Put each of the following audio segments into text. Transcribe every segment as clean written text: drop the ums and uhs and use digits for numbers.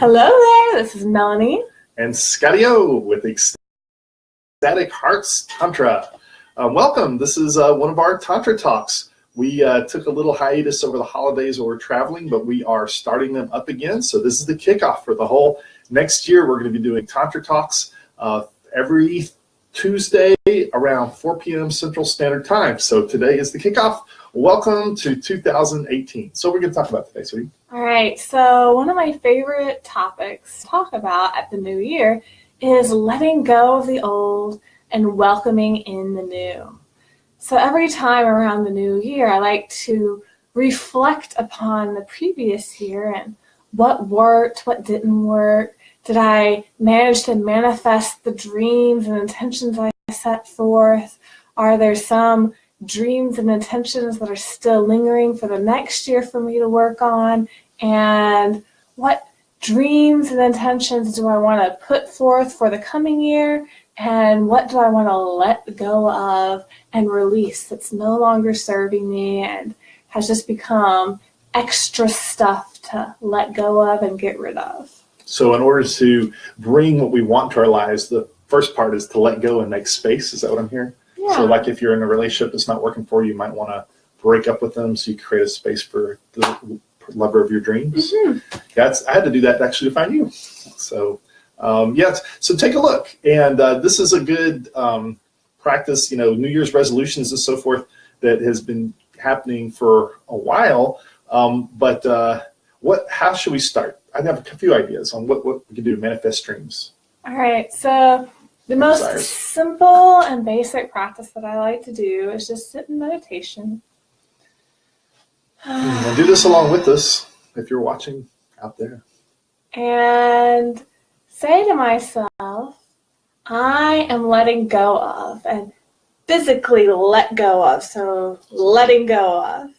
Hello there, this is Melanie. And Scotty-O with Ecstatic Hearts Tantra. Welcome, this is one of our Tantra talks. We took a little hiatus over the holidays while we're traveling, but we are starting them up again. So this is the kickoff for the whole next year. We're going to be doing Tantra talks every Tuesday around 4 p.m. Central Standard Time. So today is the kickoff. Welcome to 2018. So we're going to talk about today, sweetie. All right, so one of my favorite topics to talk about at the new year is letting go of the old and welcoming in the new. So every time around the new year, I like to reflect upon the previous year and what worked, what didn't work. Did I manage to manifest the dreams and intentions I set forth? Are there some dreams and intentions that are still lingering for the next year for me to work on? And what dreams and intentions do I want to put forth for the coming year? And what do I want to let go of and release that's no longer serving me and has just become extra stuff to let go of and get rid of? So in order to bring what we want to our lives, the first part is to let go and make space. Is that what I'm hearing? Yeah. So like if you're in a relationship that's not working for you, you might want to break up with them so you create a space for the lover of your dreams. Mm-hmm. Yeah, I had to do that actually to find you. So so take a look. And this is a good practice, New Year's resolutions and so forth that has been happening for a while. How should we start? I have a few ideas on what we can do to manifest dreams. All right, so the most simple and basic practice that I like to do is just sit in meditation. And do this along with us if you're watching out there. And say to myself, I am letting go of, and physically let go of, so letting go of.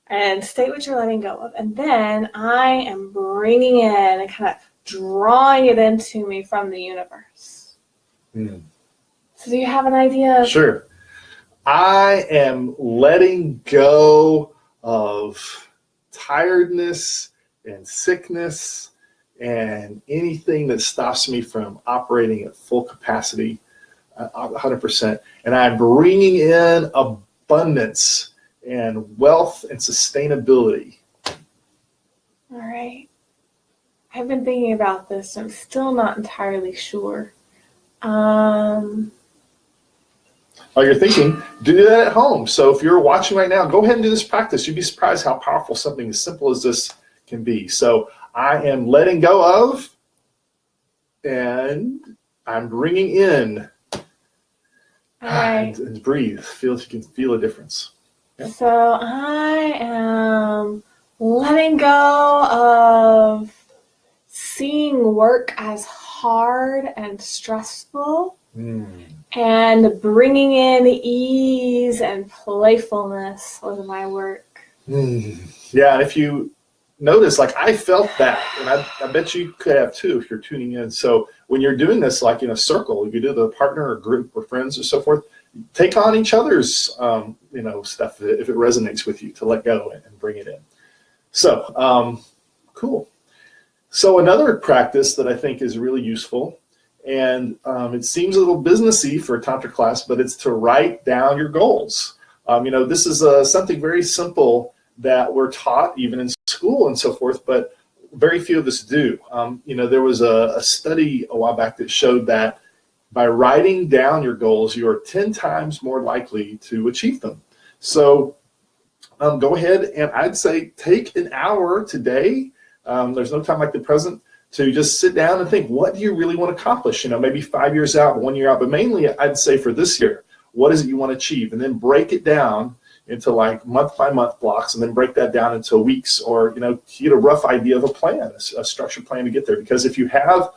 And state what you're letting go of. And then I am bringing in and kind of drawing it into me from the universe. Mm. So do you have an idea? Sure. I am letting go of tiredness and sickness and anything that stops me from operating at full capacity, 100%. And I'm bringing in abundance and wealth and sustainability. All right. I've been thinking about this. I'm still not entirely sure. While you're thinking, do that at home. So if you're watching right now, go ahead and do this practice. You'd be surprised how powerful something as simple as this can be. So I am letting go of, and I'm bringing in. All right. And breathe. Feel if you can feel a difference. Yeah. So I am letting go of seeing work as hard and stressful and bringing in ease and playfulness with my work. Yeah, and if you notice, like I felt that, and I bet you could have too if you're tuning in. So when you're doing this like in a circle, you do the partner or group or friends or so forth, take on each other's stuff if it resonates with you to let go and bring it in. So cool. So another practice that I think is really useful, and it seems a little businessy for a Tantra class, but it's to write down your goals. This is something very simple that we're taught even in school and so forth, but very few of us do. There was a study a while back that showed that by writing down your goals, you are 10 times more likely to achieve them. So go ahead and I'd say take an hour today. There's no time like the present to just sit down and think, what do you really want to accomplish? Maybe 5 years out, 1 year out, but mainly I'd say for this year, what is it you want to achieve? And then break it down into like month by month blocks, and then break that down into weeks, or, get a rough idea of a plan, a structured plan to get there. Because if you have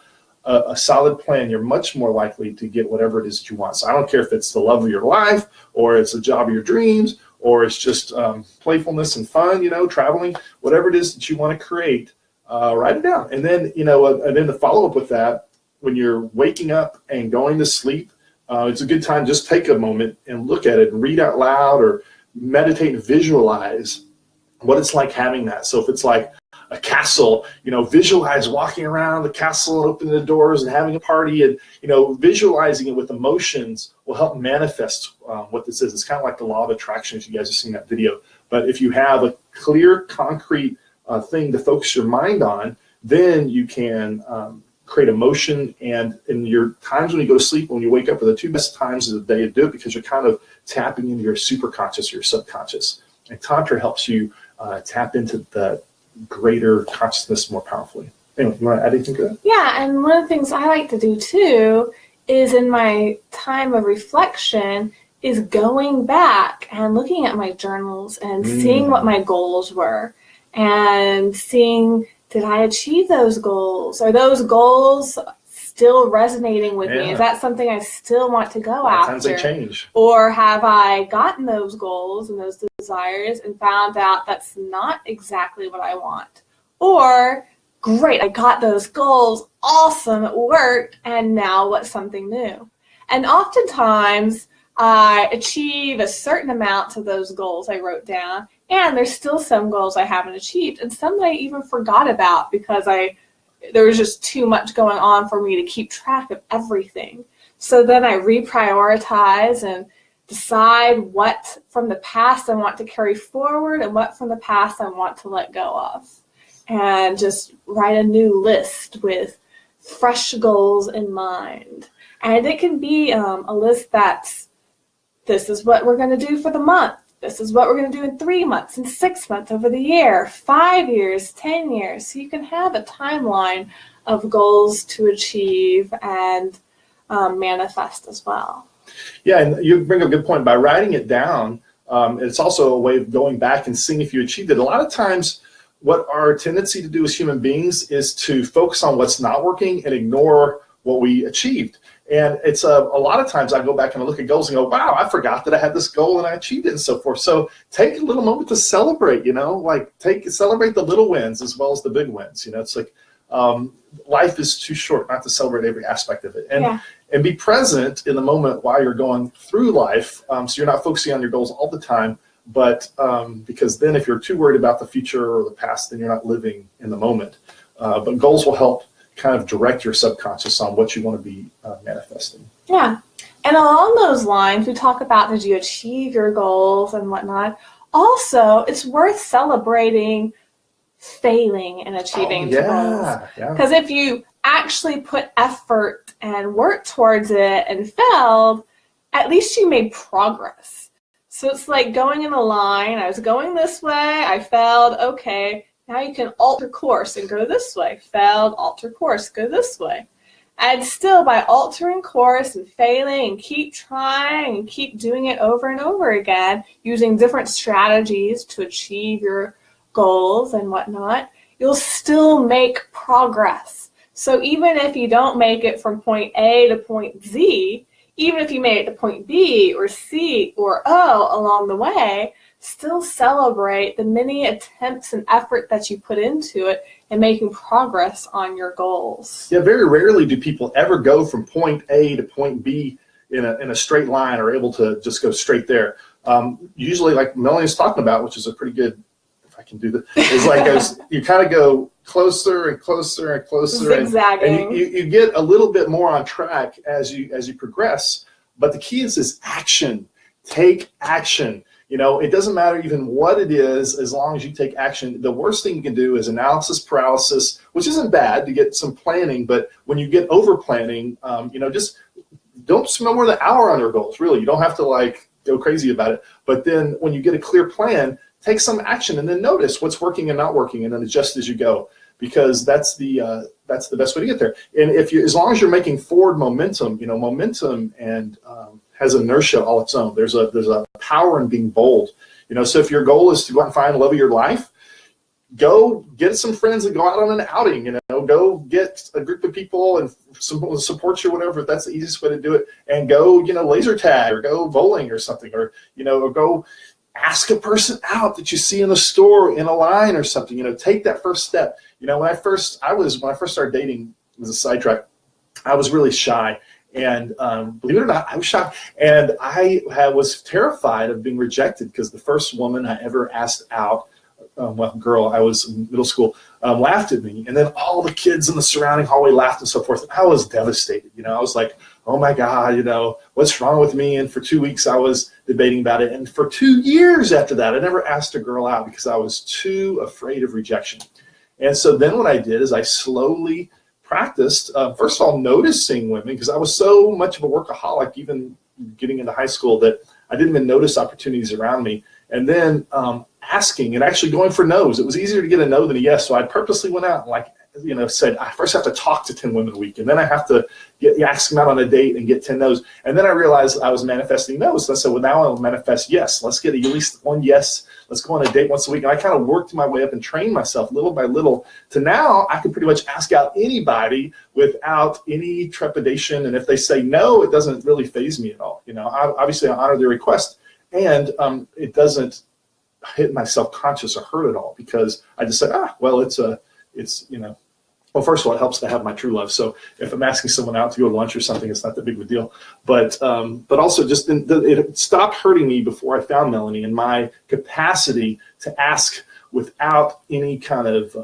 a solid plan, you're much more likely to get whatever it is that you want. So I don't care if it's the love of your life, or it's the job of your dreams, or it's just playfulness and fun, traveling, whatever it is that you want to create, write it down. And then, and then the follow-up with that, when you're waking up and going to sleep, it's a good time, just take a moment and look at it and read out loud or meditate and visualize what it's like having that. So if it's like, a castle, visualize walking around the castle and opening the doors and having a party, and, visualizing it with emotions will help manifest what this is. It's kind of like the law of attraction, as you guys have seen that video. But if you have a clear, concrete thing to focus your mind on, then you can create emotion. And in your times when you go to sleep, when you wake up, are the two best times of the day to do it, because you're kind of tapping into your superconscious, your subconscious. And Tantra helps you tap into the greater consciousness more powerfully. Anyway, you want to add anything to that? Yeah, and one of the things I like to do too is, in my time of reflection, is going back and looking at my journals and seeing what my goals were, and seeing, did I achieve those goals? Are those goals still resonating with me? Is that something I still want to go after? Sometimes they change. Or have I gotten those goals and those desires and found out that's not exactly what I want? Or, great, I got those goals, awesome, it worked, and now what's something new? And oftentimes I achieve a certain amount of those goals I wrote down, and there's still some goals I haven't achieved, and some I even forgot about because there was just too much going on for me to keep track of everything. So then I reprioritize and decide what from the past I want to carry forward and what from the past I want to let go of. And just write a new list with fresh goals in mind. And it can be a list that's, this is what we're going to do for the month. This is what we're going to do in 3 months, in 6 months, over the year, 5 years, 10 years. So you can have a timeline of goals to achieve and manifest as well. Yeah, and you bring up a good point. By writing it down, it's also a way of going back and seeing if you achieved it. A lot of times, what our tendency to do as human beings is to focus on what's not working and ignore what we achieved. And it's a lot of times I go back and I look at goals and go, wow, I forgot that I had this goal and I achieved it and so forth. So take a little moment to celebrate, celebrate the little wins as well as the big wins. It's like life is too short not to celebrate every aspect of it. And be present in the moment while you're going through life, so you're not focusing on your goals all the time. But because then if you're too worried about the future or the past, then you're not living in the moment. But goals will help kind of direct your subconscious on what you want to be manifesting. Yeah. And along those lines, we talk about, did you achieve your goals and whatnot? Also, it's worth celebrating failing and achieving goals. Because if you actually put effort and worked towards it and failed, at least you made progress. So it's like going in a line. I was going this way, I failed, okay. Now you can alter course and go this way. Failed, alter course, go this way. And still, by altering course and failing and keep trying and keep doing it over and over again, using different strategies to achieve your goals and whatnot, you'll still make progress. So even if you don't make it from point A to point Z, even if you made it to point B or C or O along the way, still celebrate the many attempts and effort that you put into it and making progress on your goals. Yeah, very rarely do people ever go from point A to point B in a straight line or able to just go straight there. Usually, like Melanie's talking about, which is a pretty good, if I can do that, is like you kind of go closer and closer and closer, zigzagging. and you get a little bit more on track as you progress. But the key is action. Take action. It doesn't matter even what it is, as long as you take action. The worst thing you can do is analysis paralysis, which isn't bad to get some planning, but when you get over planning, just don't spend more than an hour on your goals, really. You don't have to go crazy about it. But then when you get a clear plan, take some action and then notice what's working and not working and then adjust as you go, because that's the best way to get there. And as long as you're making forward momentum, momentum and has inertia all its own. There's a power in being bold. So if your goal is to go out and find the love of your life, go get some friends and go out on an outing. Go get a group of people and someone to support you, whatever. That's the easiest way to do it. And go, laser tag or go bowling or something, or go ask a person out that you see in the store in a line or something. Take that first step. When I first started dating, as a sidetrack, I was really shy. And believe it or not, I was shocked. And I was terrified of being rejected because the first woman I ever asked out girl, I was in middle school, laughed at me. And then all the kids in the surrounding hallway laughed and so forth. And I was devastated. I was like, oh my God, what's wrong with me? And for 2 weeks I was debating about it. And for 2 years after that, I never asked a girl out because I was too afraid of rejection. And so then what I did is I slowly practiced, first of all, noticing women, because I was so much of a workaholic, even getting into high school, that I didn't even notice opportunities around me. And then asking and actually going for no's. It was easier to get a no than a yes. So I purposely went out and said, I first have to talk to 10 women a week. And then I have to ask them out on a date and get 10 no's. And then I realized I was manifesting no's. So I said, well, now I'll manifest yes. Let's get at least one yes. Let's go on a date once a week. And I kind of worked my way up and trained myself little by little to now I can pretty much ask out anybody without any trepidation. And if they say no, it doesn't really faze me at all. Obviously I honor their request, and it doesn't hit my self-conscious or hurt at all, because I just say, well, well, first of all, it helps to have my true love. So if I'm asking someone out to go to lunch or something, it's not that big of a deal. But also just it stopped hurting me before I found Melanie, and my capacity to ask without any kind of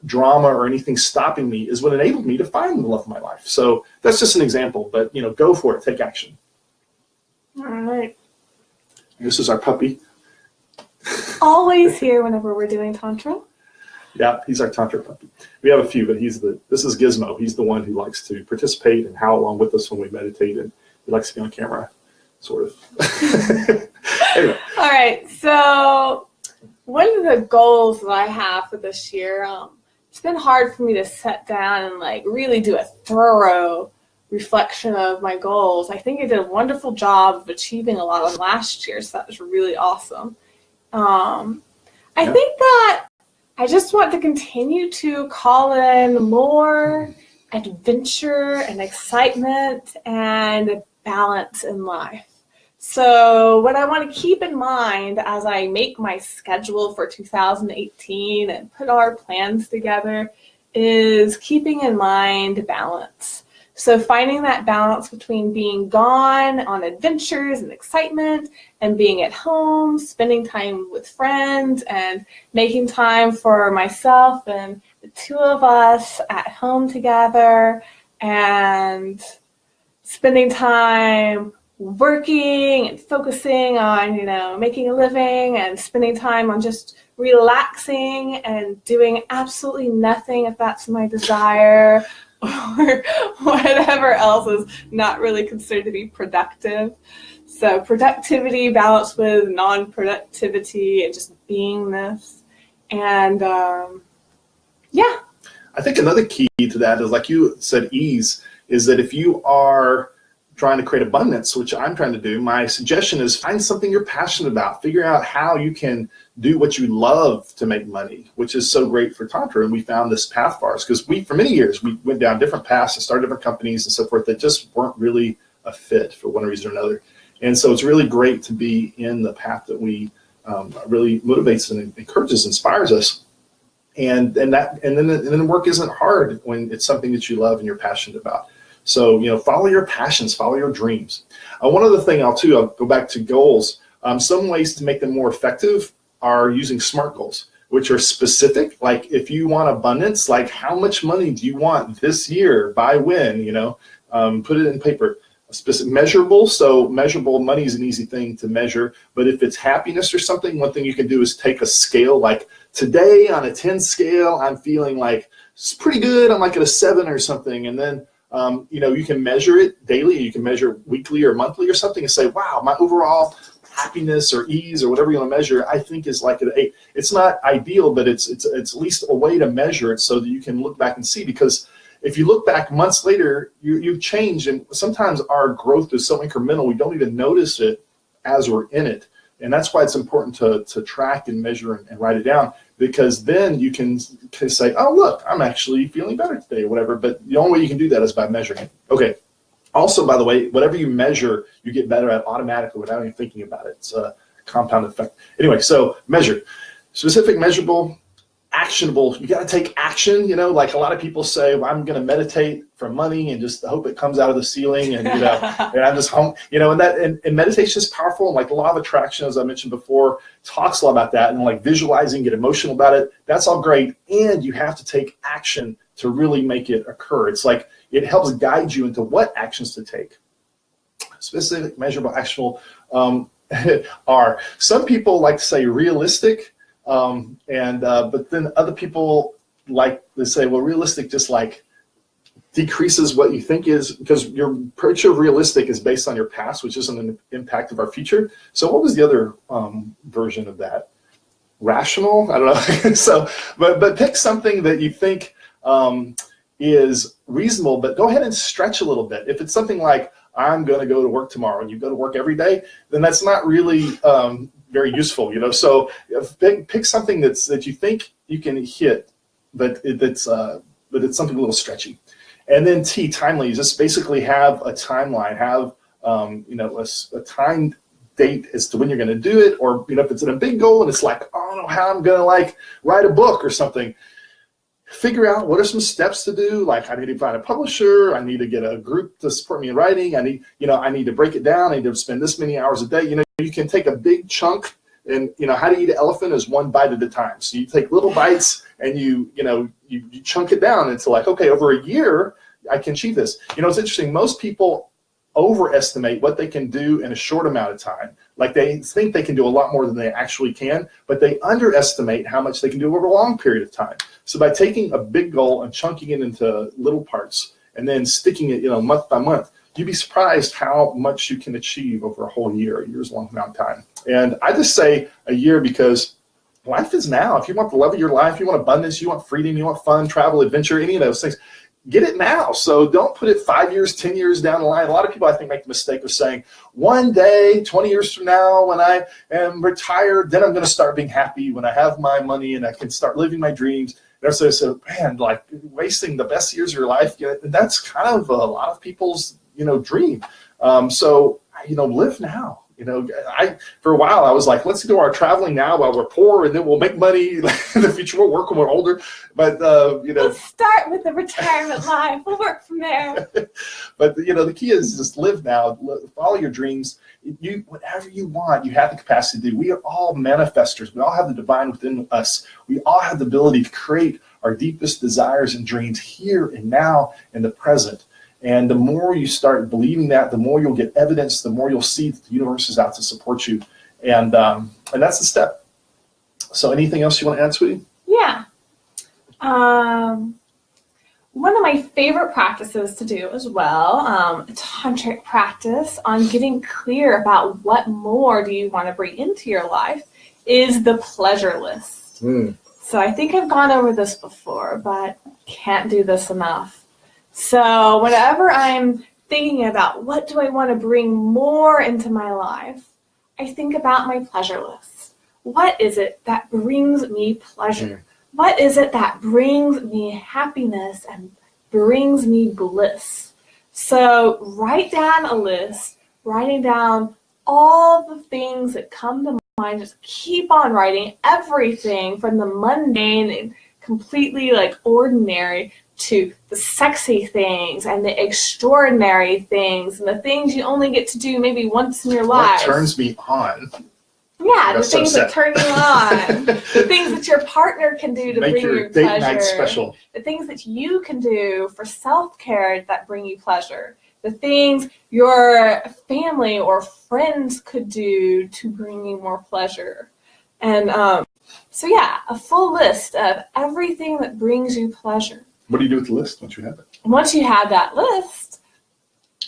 drama or anything stopping me is what enabled me to find the love of my life. So that's just an example, but go for it, take action. All right. This is our puppy. Always here whenever we're doing Tantra. Yeah, he's our Tantra puppy. We have a few, but this is Gizmo. He's the one who likes to participate and howl along with us when we meditate, and he likes to be on camera, sort of. Anyway. All right, so one of the goals that I have for this year, it's been hard for me to sit down and really do a thorough reflection of my goals. I think I did a wonderful job of achieving a lot of them last year, so that was really awesome. I think that I just want to continue to call in more adventure and excitement and balance in life. So what I want to keep in mind as I make my schedule for 2018 and put our plans together is keeping in mind balance. So finding that balance between being gone on adventures and excitement and being at home, spending time with friends, and making time for myself and the two of us at home together, and spending time working and focusing on, making a living, and spending time on just relaxing and doing absolutely nothing if that's my desire, or whatever else is not really considered to be productive. So productivity balanced with non-productivity and just beingness. And yeah. I think another key to that is, like you said, ease, is that if you are trying to create abundance, which I'm trying to do, my suggestion is find something you're passionate about. Figure out how you can do what you love to make money, which is so great for Tantra. And we found this path for us because for many years, we went down different paths and started different companies and so forth that just weren't really a fit for one reason or another. And so it's really great to be in the path that we really motivates and encourages, inspires us. And then work isn't hard when it's something that you love and you're passionate about. So, follow your passions, follow your dreams. One other thing I'll go back to goals. Some ways to make them more effective are using SMART goals, which are specific. Like if you want abundance, like how much money do you want this year, by when, put it in paper. Specific, measurable. So measurable money is an easy thing to measure. But if it's happiness or something, one thing you can do is take a scale. Like today on a 10 scale, I'm feeling like it's pretty good. I'm like at a 7 or something. And then you can measure it daily, you can measure weekly or monthly or something and say, wow, my overall happiness or ease or whatever you want to measure, I think is like an 8. It's not ideal, but it's at least a way to measure it so that you can look back and see, because if you look back months later, you've changed, and sometimes our growth is so incremental we don't even notice it as we're in it. And that's why it's important to track and measure and write it down, because then you can say, oh, look, I'm actually feeling better today or whatever. But the only way you can do that is by measuring it. Okay. Also, by the way, whatever you measure, you get better at automatically without even thinking about it. It's a compound effect. Anyway, so measure. Specific, measurable, actionable. You got to take action. You know, like a lot of people say, well, I'm going to meditate for money and just hope it comes out of the ceiling, and you know, and I'm just home. You know, and meditation is powerful. And like the law of attraction, as I mentioned before, talks a lot about that, and like visualizing, get emotional about it. That's all great, and you have to take action to really make it occur. It's like it helps guide you into what actions to take. Specific, measurable, actionable are. Some people like to say realistic. But then other people like to say, well, realistic just like decreases what you think is, because your approach of realistic is based on your past, which isn't an impact of our future. So what was the other version of that? Rational? I don't know. So, but pick something that you think is reasonable, but go ahead and stretch a little bit. If it's something like, I'm going to go to work tomorrow, and you go to work every day, then that's not really very useful, you know. So pick something that you think you can hit, but it's something a little stretchy. And then timely. Just basically have a timeline, have a timed date as to when you're going to do it, or you know, if it's in a big goal and it's like, oh, I don't know how I'm going to like write a book or something. Figure out what are some steps to do. Like I need to find a publisher. I need to get a group to support me in writing. I need to break it down. I need to spend this many hours a day. You know, you can take a big chunk, and you know how to eat an elephant is one bite at a time. So you take little bites and you chunk it down into like, okay, over a year I can achieve this. You know, it's interesting. Most people overestimate what they can do in a short amount of time. Like they think they can do a lot more than they actually can, but they underestimate how much they can do over a long period of time. So by taking a big goal and chunking it into little parts and then sticking it, you know, month by month, you'd be surprised how much you can achieve over a whole year, a year's long amount of time. And I just say a year because life is now. If you want the love of your life, you want abundance, you want freedom, you want fun, travel, adventure, any of those things, get it now. So don't put it 5 years, 10 years down the line. A lot of people, I think, make the mistake of saying, one day, 20 years from now, when I am retired, then I'm going to start being happy when I have my money and I can start living my dreams. And so I said, man, like wasting the best years of your life, you know, that's kind of a lot of people's, you know, dream. So, you know, live now. You know, for a while I was like, let's do our traveling now while we're poor, and then we'll make money in the future. We'll work when we're older. But you know, let's start with the retirement life. We'll work from there. But you know, the key is just live now. Follow your dreams. You whatever you want, you have the capacity to do. We are all manifestors. We all have the divine within us. We all have the ability to create our deepest desires and dreams here and now in the present. And the more you start believing that, the more you'll get evidence, the more you'll see that the universe is out to support you. And that's the step. So anything else you want to add, sweetie? Yeah. One of my favorite practices to do as well, a tantric practice on getting clear about what more do you want to bring into your life, is the pleasure list. So I think I've gone over this before, but can't do this enough. So whenever I'm thinking about what do I want to bring more into my life, I think about my pleasure list. What is it that brings me pleasure? What is it that brings me happiness and brings me bliss? So write down a list, writing down all the things that come to mind. Just keep on writing everything from the mundane and completely like ordinary to the sexy things and the extraordinary things and the things you only get to do maybe once in your life. What turns me on? Yeah, the things that turn you on. The things that your partner can do to bring you pleasure. Date night special. The things that you can do for self-care that bring you pleasure. The things your family or friends could do to bring you more pleasure. And so yeah, a full list of everything that brings you pleasure. What do you do with the list once you have it? Once you have that list,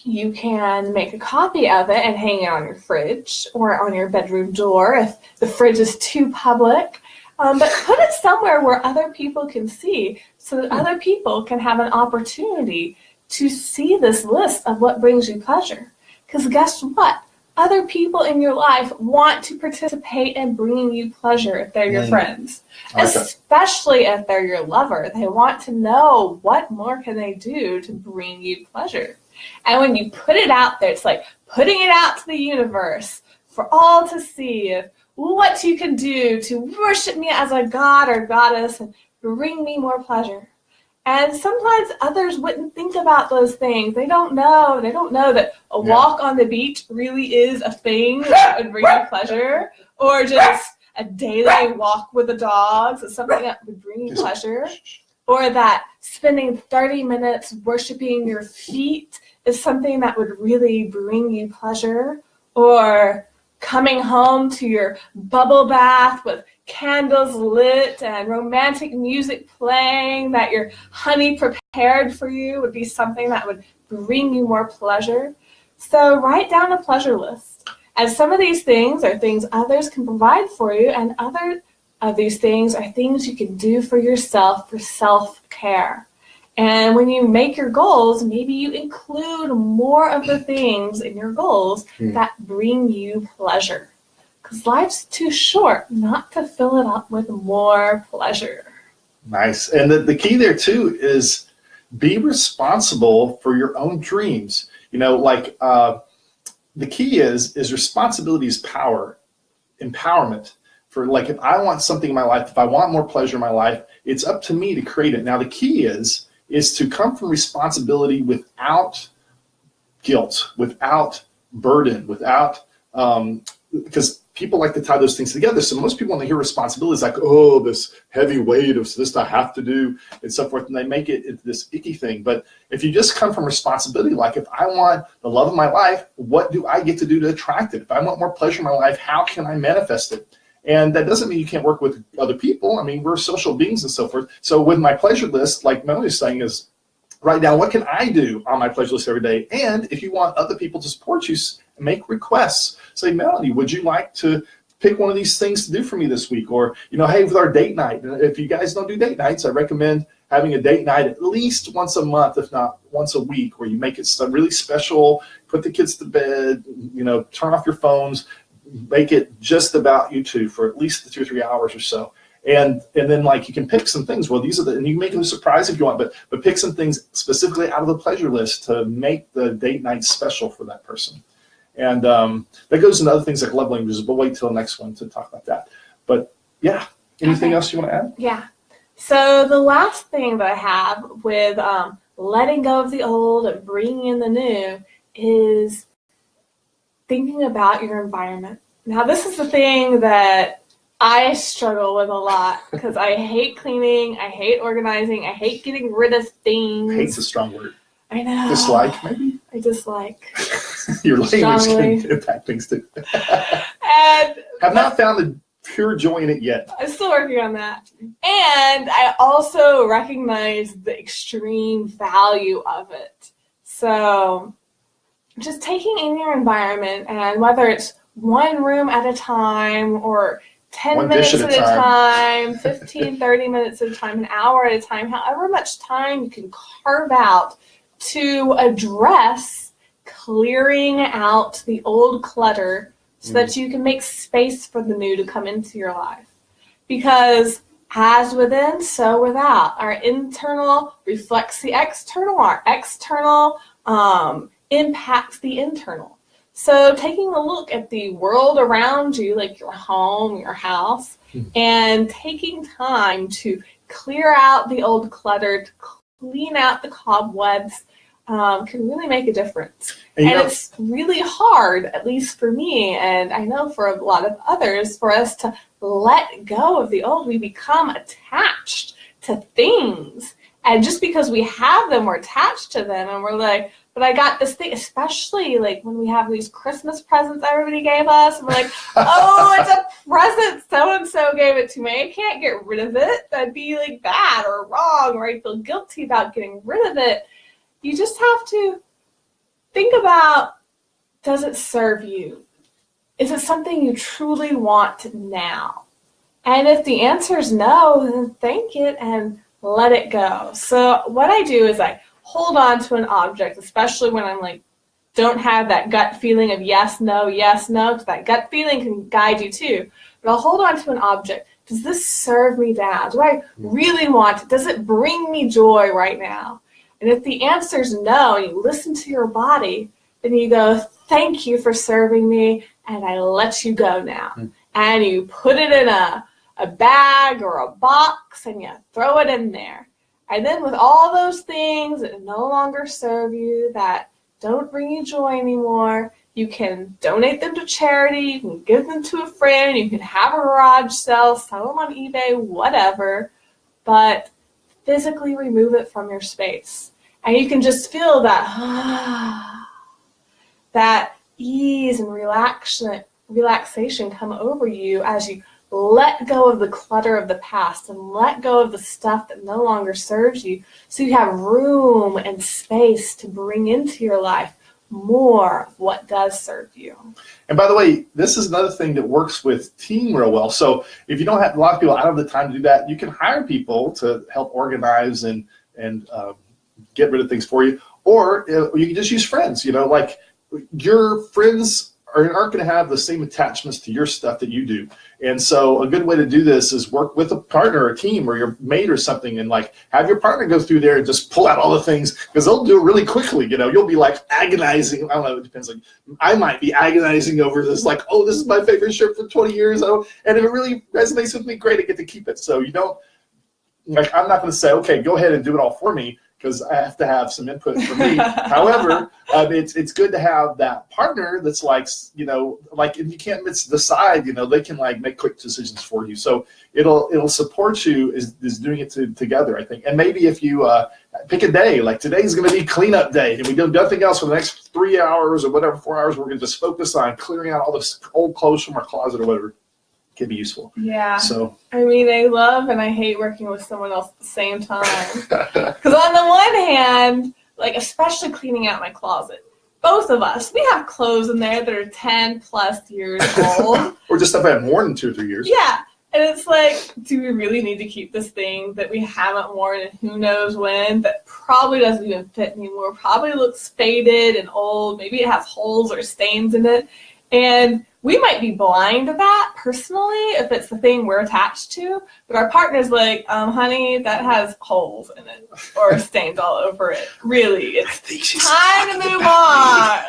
you can make a copy of it and hang it on your fridge or on your bedroom door if the fridge is too public. But put it somewhere where other people can see so that other people can have an opportunity to see this list of what brings you pleasure. Because guess what? Other people in your life want to participate in bringing you pleasure if they're your friends, especially if they're your lover. They want to know what more can they do to bring you pleasure. And when you put it out there, it's like putting it out to the universe for all to see. If what you can do to worship me as a god or goddess and bring me more pleasure. And sometimes others wouldn't think about those things. They don't know. They don't know that a walk on the beach really is a thing that would bring you pleasure, or just a daily walk with the dogs is something that would bring you pleasure, or that spending 30 minutes worshiping your feet is something that would really bring you pleasure, or coming home to your bubble bath with candles lit and romantic music playing that your honey prepared for you would be something that would bring you more pleasure. So write down a pleasure list. As some of these things are things others can provide for you, and other of these things are things you can do for yourself for self-care. And when you make your goals, maybe you include more of the things in your goals that bring you pleasure. Because life's too short not to fill it up with more pleasure. Nice. And the key there too is be responsible for your own dreams. You know, like the key is responsibility is power, empowerment. For like, if I want something in my life, if I want more pleasure in my life, it's up to me to create it. Now the key is to come from responsibility without guilt, without burden, without, because people like to tie those things together. So most people, when they hear responsibility, it's like, oh, this heavy weight of this I have to do and so forth, and they make it this icky thing. But if you just come from responsibility, like if I want the love of my life, what do I get to do to attract it? If I want more pleasure in my life, how can I manifest it? And that doesn't mean you can't work with other people. I mean, we're social beings and so forth. So with my pleasure list, like Melanie's saying, is write down what can I do on my pleasure list every day. And if you want other people to support you, make requests. Say, Melanie, would you like to pick one of these things to do for me this week? Or, you know, hey, with our date night, if you guys don't do date nights, I recommend having a date night at least once a month, if not once a week, where you make it really special, put the kids to bed, you know, turn off your phones, make it just about you two for at least 2 or 3 hours or so. And then like you can pick some things. Well, these are and you can make them a surprise if you want, but pick some things specifically out of the pleasure list to make the date night special for that person. And that goes into other things like love languages, but wait till the next one to talk about that. But yeah, anything else you want to add? Yeah. So the last thing that I have with letting go of the old and bringing in the new is thinking about your environment. Now, this is the thing that I struggle with a lot because I hate cleaning, I hate organizing, I hate getting rid of things. Hate's a strong word. I know. Dislike, maybe? I dislike. Your language can impact things too. And have not found the pure joy in it yet. I'm still working on that. And I also recognize the extreme value of it. So just taking in your environment, and whether it's one room at a time or 10 minutes at a time, 15, 30 minutes at a time, an hour at a time, however much time you can carve out to address clearing out the old clutter so that you can make space for the new to come into your life. Because as within, so without. Our internal reflects the external. Our external impacts the internal. So taking a look at the world around you, like your home, your house, and taking time to clear out the old clutter, to clean out the cobwebs, can really make a difference. And it's really hard, at least for me, and I know for a lot of others, for us to let go of the old. We become attached to things. And just because we have them, we're attached to them, and we're like, but I got this thing, especially like when we have these Christmas presents everybody gave us, and we're like, oh, it's a present, so-and-so gave it to me. I can't get rid of it. That'd be like bad or wrong, or I feel guilty about getting rid of it. You just have to think about, does it serve you? Is it something you truly want now? And if the answer is no, then thank it and let it go. So what I do is I hold on to an object, especially when I'm like, don't have that gut feeling of yes, no, because that gut feeling can guide you too. But I'll hold on to an object. Does this serve me now? Do I really want it? Does it bring me joy right now? And if the answer is no, and you listen to your body, then you go, thank you for serving me, and I let you go now. and you put it in a bag or a box and you throw it in there. And then with all those things that no longer serve you, that don't bring you joy anymore, you can donate them to charity, you can give them to a friend, you can have a garage sale, sell them on eBay, whatever, but physically remove it from your space. And you can just feel that, that ease and relaxation come over you as you let go of the clutter of the past and let go of the stuff that no longer serves you, so you have room and space to bring into your life more of what does serve you. And by the way, this is another thing that works with team real well. So if you don't have a lot of people, I don't have the time to do that, you can hire people to help organize and get rid of things for you. Or you can just use friends. Like your friends aren't going to have the same attachments to your stuff that you do. And so a good way to do this is work with a partner or a team or your mate or something, and like have your partner go through there and just pull out all the things, because they'll do it really quickly. You'll be like agonizing. I don't know, it depends. Like I might be agonizing over this, like, oh, this is my favorite shirt for 20 years. And if it really resonates with me, great, I get to keep it. So you don't, like, I'm not going to say, okay, go ahead and do it all for me, because I have to have some input from me. However, it's good to have that partner that's like, like if you can't decide, they can like make quick decisions for you. So it'll support you is doing it together, I think. And maybe if you pick a day, like today's going to be cleanup day, and we do nothing else for the next 3 hours or whatever, 4 hours, we're going to just focus on clearing out all this old clothes from our closet or whatever. Can be useful. Yeah. So I mean, I love and I hate working with someone else at the same time. Because on the one hand, like especially cleaning out my closet, both of us, we have clothes in there that are 10 plus years old. Or just stuff I had more than 2 or 3 years. Yeah. And it's like, do we really need to keep this thing that we haven't worn in who knows when, that probably doesn't even fit anymore, probably looks faded and old, maybe it has holes or stains in it. And we might be blind to that personally if it's the thing we're attached to, but our partner's like, honey, that has holes in it or stains all over it. Really, it's time to move on.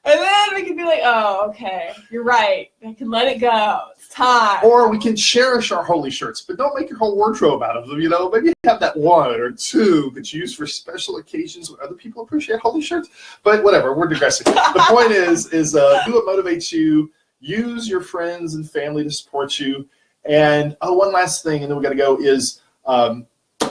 And then we can be like, oh, okay, you're right. I can let it go. It's time. Or we can cherish our holy shirts, but don't make your whole wardrobe out of them. Maybe have that 1 or 2 that you use for special occasions when other people appreciate holy shirts. But whatever, we're digressing. The point is do what motivates you. Use your friends and family to support you. And one last thing, and then we got to go, is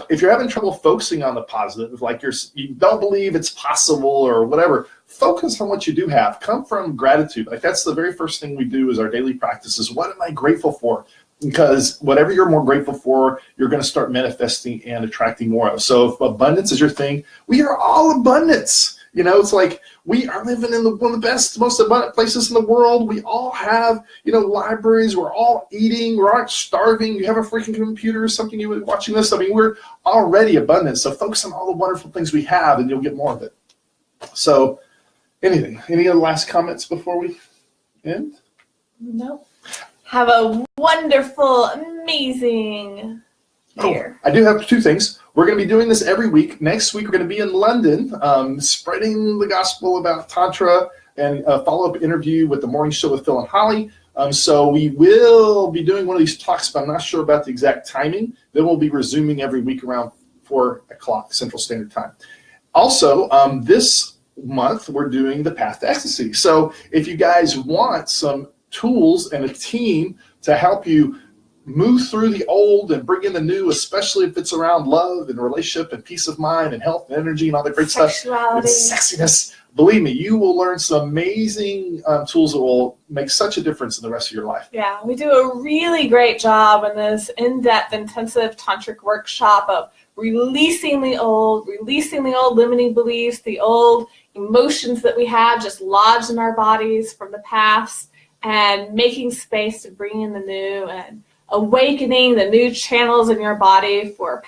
if you're having trouble focusing on the positive, like you don't believe it's possible or whatever, focus on what you do have. Come from gratitude. Like that's the very first thing we do is our daily practice is, what am I grateful for? Because whatever you're more grateful for, you're going to start manifesting and attracting more of. So if abundance is your thing, we are all abundance. It's like we are living in one of the best, most abundant places in the world. We all have, libraries. We're all eating. We aren't starving. You have a freaking computer or something, you watching this. I mean, we're already abundant. So focus on all the wonderful things we have, and you'll get more of it. So any other last comments before we end? Nope. Have a wonderful, amazing year. I do have 2 things. We're going to be doing this every week. Next week, we're going to be in London, spreading the gospel about Tantra, and a follow-up interview with the morning show with Phil and Holly. So we will be doing one of these talks, but I'm not sure about the exact timing. Then we'll be resuming every week around 4 o'clock Central Standard Time. Also, this month, we're doing the Path to Ecstasy. So if you guys want some tools and a team to help you move through the old and bring in the new, especially if it's around love and relationship and peace of mind and health and energy and all that great stuff and sexiness, believe me, you will learn some amazing tools that will make such a difference in the rest of your life. Yeah, we do a really great job in this in-depth, intensive tantric workshop of releasing the old limiting beliefs, the old emotions that we have just lodged in our bodies from the past, and making space to bring in the new and awakening the new channels in your body for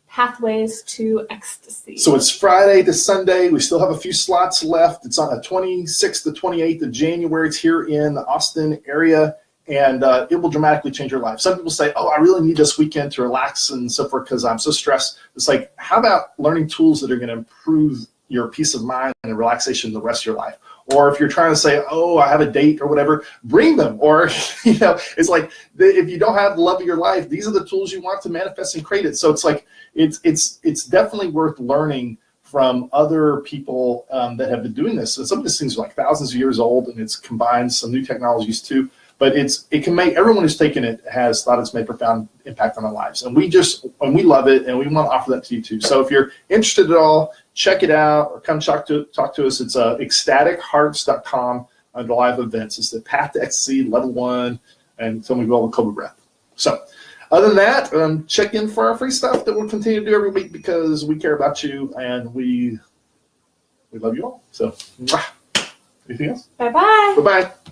pathways to ecstasy. So it's Friday to Sunday. We still have a few slots left. It's on the 26th to 28th of January. It's here in the Austin area, and it will dramatically change your life. Some people say, oh, I really need this weekend to relax and so forth because I'm so stressed. It's like, how about learning tools that are going to improve your peace of mind and relaxation the rest of your life? Or if you're trying to say, oh, I have a date or whatever, bring them. Or, it's like, if you don't have the love of your life, these are the tools you want to manifest and create it. So it's like, it's definitely worth learning from other people that have been doing this. So some of these things are like thousands of years old, and it's combined some new technologies too. But it can make, everyone who's taken it has thought it's made profound impact on our lives. And we love it, and we want to offer that to you too. So if you're interested at all, check it out or come talk to us. It's ecstatichearts.com under live events. It's the Path to Ecstasy Level 1 and Tell Me Well with Cobra Breath. So other than that, check in for our free stuff that we'll continue to do every week because we care about you and we love you all. So, anything else? Bye-bye. Bye-bye.